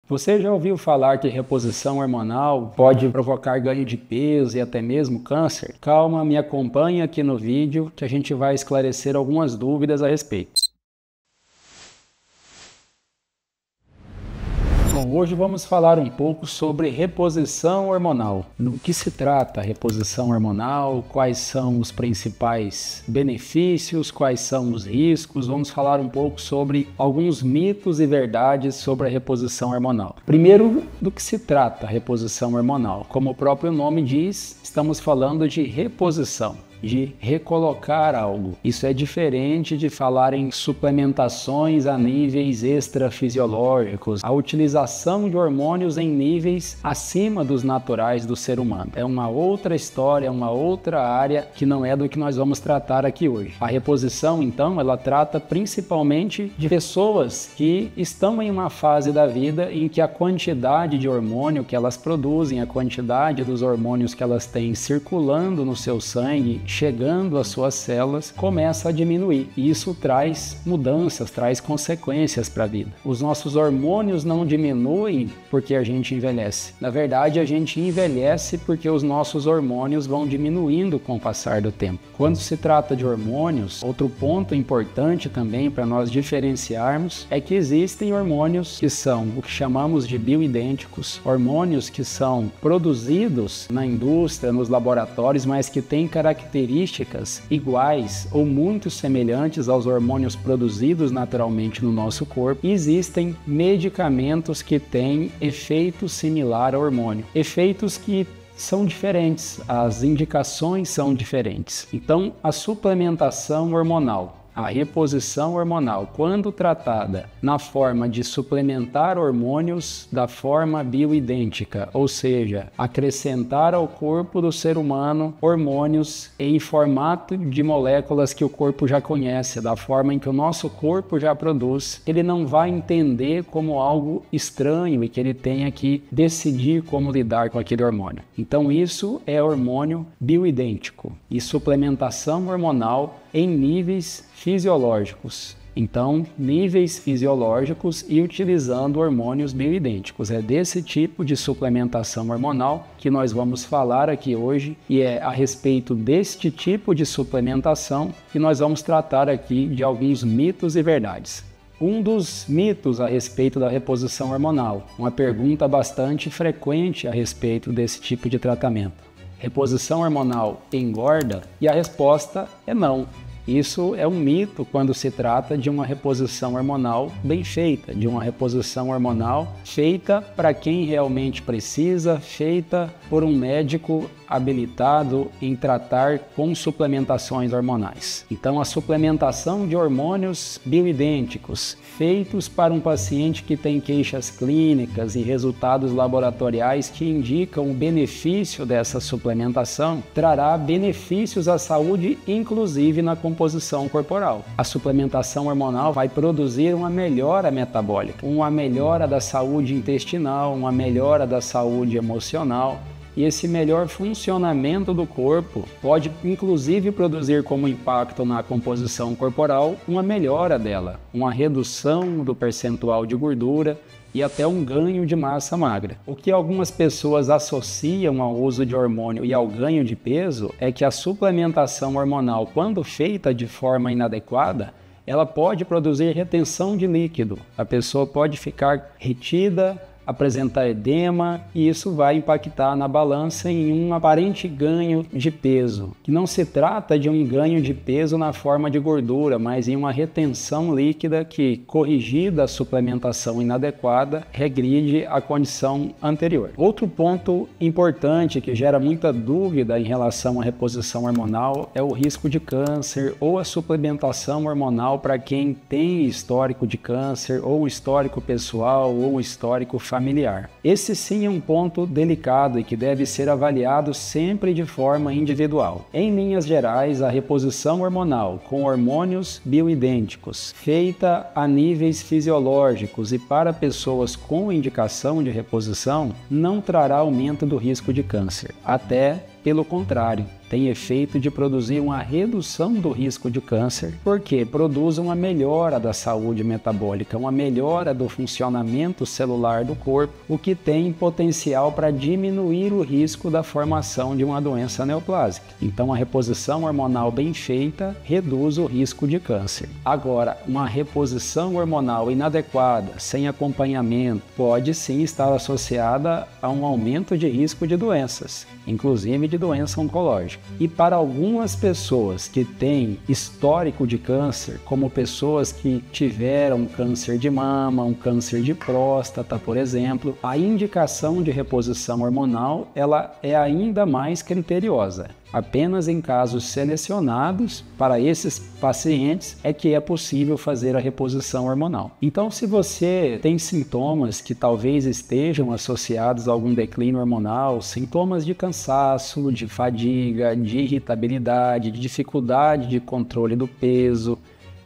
Você já ouviu falar que reposição hormonal pode provocar ganho de peso e até mesmo câncer? Calma, me acompanha aqui no vídeo que a gente vai esclarecer algumas dúvidas a respeito. Bom, hoje vamos falar um pouco sobre reposição hormonal. Do que se trata a reposição hormonal, quais são os principais benefícios, quais são os riscos. Vamos falar um pouco sobre alguns mitos e verdades sobre a reposição hormonal. Primeiro, do que se trata a reposição hormonal? Como o próprio nome diz, estamos falando de reposição, de recolocar algo. Isso é diferente de falar em suplementações a níveis extrafisiológicos, a utilização de hormônios em níveis acima dos naturais do ser humano. É uma outra história, é uma outra área que não é do que nós vamos tratar aqui hoje. A reposição, então, ela trata principalmente de pessoas que estão em uma fase da vida em que a quantidade de hormônio que elas produzem, a quantidade dos hormônios que elas têm circulando no seu sangue, chegando às suas células, começa a diminuir. E isso traz mudanças, traz consequências para a vida. Os nossos hormônios não diminuem porque a gente envelhece. Na verdade, a gente envelhece porque os nossos hormônios vão diminuindo com o passar do tempo. Quando se trata de hormônios, outro ponto importante também para nós diferenciarmos é que existem hormônios que são o que chamamos de bioidênticos, hormônios que são produzidos na indústria, nos laboratórios, mas que têm características iguais ou muito semelhantes aos hormônios produzidos naturalmente no nosso corpo. E existem medicamentos que têm efeito similar ao hormônio, efeitos que são diferentes, as indicações são diferentes. Então, a suplementação hormonal, a reposição hormonal, quando tratada na forma de suplementar hormônios da forma bioidêntica, ou seja, acrescentar ao corpo do ser humano hormônios em formato de moléculas que o corpo já conhece, da forma em que o nosso corpo já produz, ele não vai entender como algo estranho e que ele tenha que decidir como lidar com aquele hormônio. Então isso é hormônio bioidêntico e suplementação hormonal em níveis fisiológicos. Então, níveis fisiológicos e utilizando hormônios bioidênticos. É desse tipo de suplementação hormonal que nós vamos falar aqui hoje e é a respeito deste tipo de suplementação que nós vamos tratar aqui de alguns mitos e verdades. Um dos mitos a respeito da reposição hormonal, uma pergunta bastante frequente a respeito desse tipo de tratamento. Reposição hormonal engorda? E a resposta é não. Isso é um mito quando se trata de uma reposição hormonal bem feita, de uma reposição hormonal feita para quem realmente precisa, feita por um médico habilitado em tratar com suplementações hormonais. Então, a suplementação de hormônios bioidênticos feitos para um paciente que tem queixas clínicas e resultados laboratoriais que indicam o benefício dessa suplementação, trará benefícios à saúde, inclusive na composição corporal. A suplementação hormonal vai produzir uma melhora metabólica, uma melhora da saúde intestinal, uma melhora da saúde emocional. E esse melhor funcionamento do corpo pode inclusive produzir como impacto na composição corporal uma melhora dela, uma redução do percentual de gordura e até um ganho de massa magra. O que algumas pessoas associam ao uso de hormônio e ao ganho de peso é que a suplementação hormonal, quando feita de forma inadequada, ela pode produzir retenção de líquido. A pessoa pode ficar retida, apresentar edema e isso vai impactar na balança em um aparente ganho de peso, que não se trata de um ganho de peso na forma de gordura, mas em uma retenção líquida que, corrigida a suplementação inadequada, regride a condição anterior. Outro ponto importante que gera muita dúvida em relação à reposição hormonal é o risco de câncer ou a suplementação hormonal para quem tem histórico de câncer ou histórico pessoal ou histórico familiar. Esse sim é um ponto delicado e que deve ser avaliado sempre de forma individual. Em linhas gerais, a reposição hormonal com hormônios bioidênticos, feita a níveis fisiológicos e para pessoas com indicação de reposição, não trará aumento do risco de câncer. Até pelo contrário, tem efeito de produzir uma redução do risco de câncer, porque produz uma melhora da saúde metabólica, uma melhora do funcionamento celular do corpo, o que tem potencial para diminuir o risco da formação de uma doença neoplásica. Então, a reposição hormonal bem feita reduz o risco de câncer. Agora, uma reposição hormonal inadequada, sem acompanhamento, pode sim estar associada a um aumento de risco de doenças, inclusive de doença oncológica. E para algumas pessoas que têm histórico de câncer, como pessoas que tiveram câncer de mama, um câncer de próstata, por exemplo, a indicação de reposição hormonal ela é ainda mais criteriosa. Apenas em casos selecionados para esses pacientes é que é possível fazer a reposição hormonal. Então, se você tem sintomas que talvez estejam associados a algum declínio hormonal, sintomas de cansaço, de fadiga, de irritabilidade, de dificuldade de controle do peso,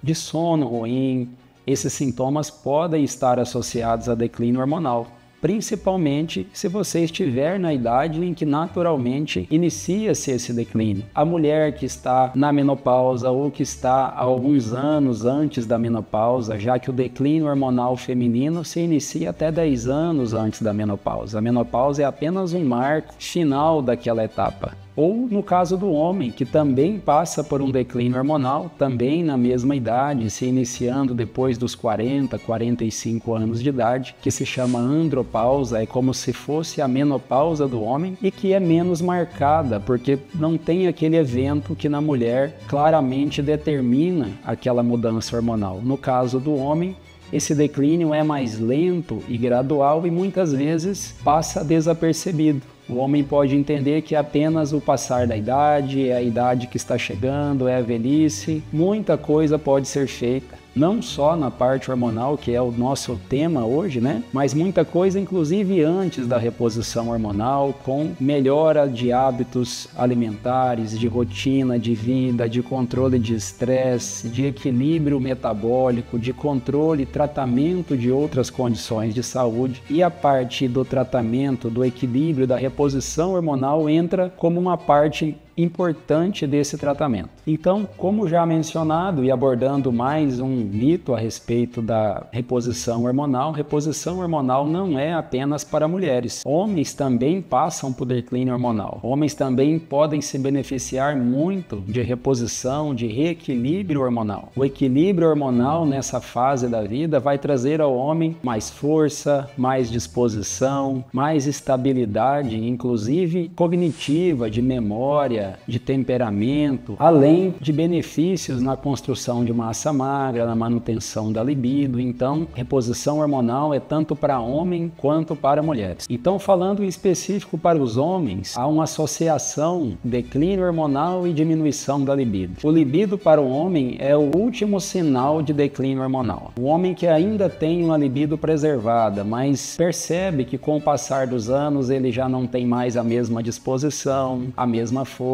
de sono ruim, esses sintomas podem estar associados a declínio hormonal. Principalmente se você estiver na idade em que naturalmente inicia-se esse declínio. A mulher que está na menopausa ou que está há alguns anos antes da menopausa, já que o declínio hormonal feminino se inicia até 10 anos antes da menopausa. A menopausa é apenas um marco final daquela etapa. Ou no caso do homem, que também passa por um declínio hormonal, também na mesma idade, se iniciando depois dos 40, 45 anos de idade, que se chama andropausa, é como se fosse a menopausa do homem e que é menos marcada, porque não tem aquele evento que na mulher claramente determina aquela mudança hormonal. No caso do homem, esse declínio é mais lento e gradual e muitas vezes passa desapercebido. O homem pode entender que é apenas o passar da idade, é a idade que está chegando, é a velhice. Muita coisa pode ser feita, não só na parte hormonal, que é o nosso tema hoje, né? Mas muita coisa, inclusive antes da reposição hormonal, com melhora de hábitos alimentares, de rotina de vida, de controle de estresse, de equilíbrio metabólico, de controle e tratamento de outras condições de saúde. E a parte do tratamento, do equilíbrio, da reposição hormonal entra como uma parte importante desse tratamento. Então, como já mencionado e abordando mais um mito a respeito da reposição hormonal não é apenas para mulheres. Homens também passam por declínio hormonal. Homens também podem se beneficiar muito de reposição, de reequilíbrio hormonal. O equilíbrio hormonal nessa fase da vida vai trazer ao homem mais força, mais disposição, mais estabilidade, inclusive cognitiva, de memória, de temperamento, além de benefícios na construção de massa magra, na manutenção da libido. Então, reposição hormonal é tanto para homem quanto para mulheres. Então, falando em específico para os homens, há uma associação declínio hormonal e diminuição da libido. O libido para o homem é o último sinal de declínio hormonal. O homem que ainda tem uma libido preservada, mas percebe que com o passar dos anos ele já não tem mais a mesma disposição, a mesma força,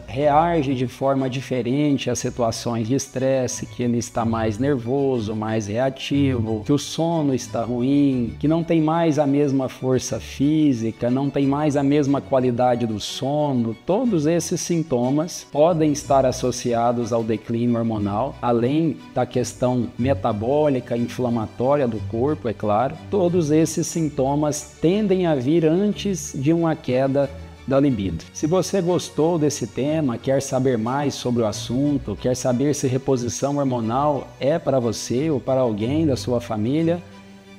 reage de forma diferente a situações de estresse, que ele está mais nervoso, mais reativo, que o sono está ruim, que não tem mais a mesma força física, não tem mais a mesma qualidade do sono. Todos esses sintomas podem estar associados ao declínio hormonal, além da questão metabólica, inflamatória do corpo, é claro. Todos esses sintomas tendem a vir antes de uma queda da libido. Se você gostou desse tema, quer saber mais sobre o assunto, quer saber se reposição hormonal é para você ou para alguém da sua família,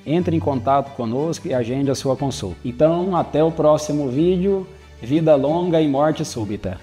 entre em contato conosco e agende a sua consulta. Então, até o próximo vídeo. Vida longa e morte súbita.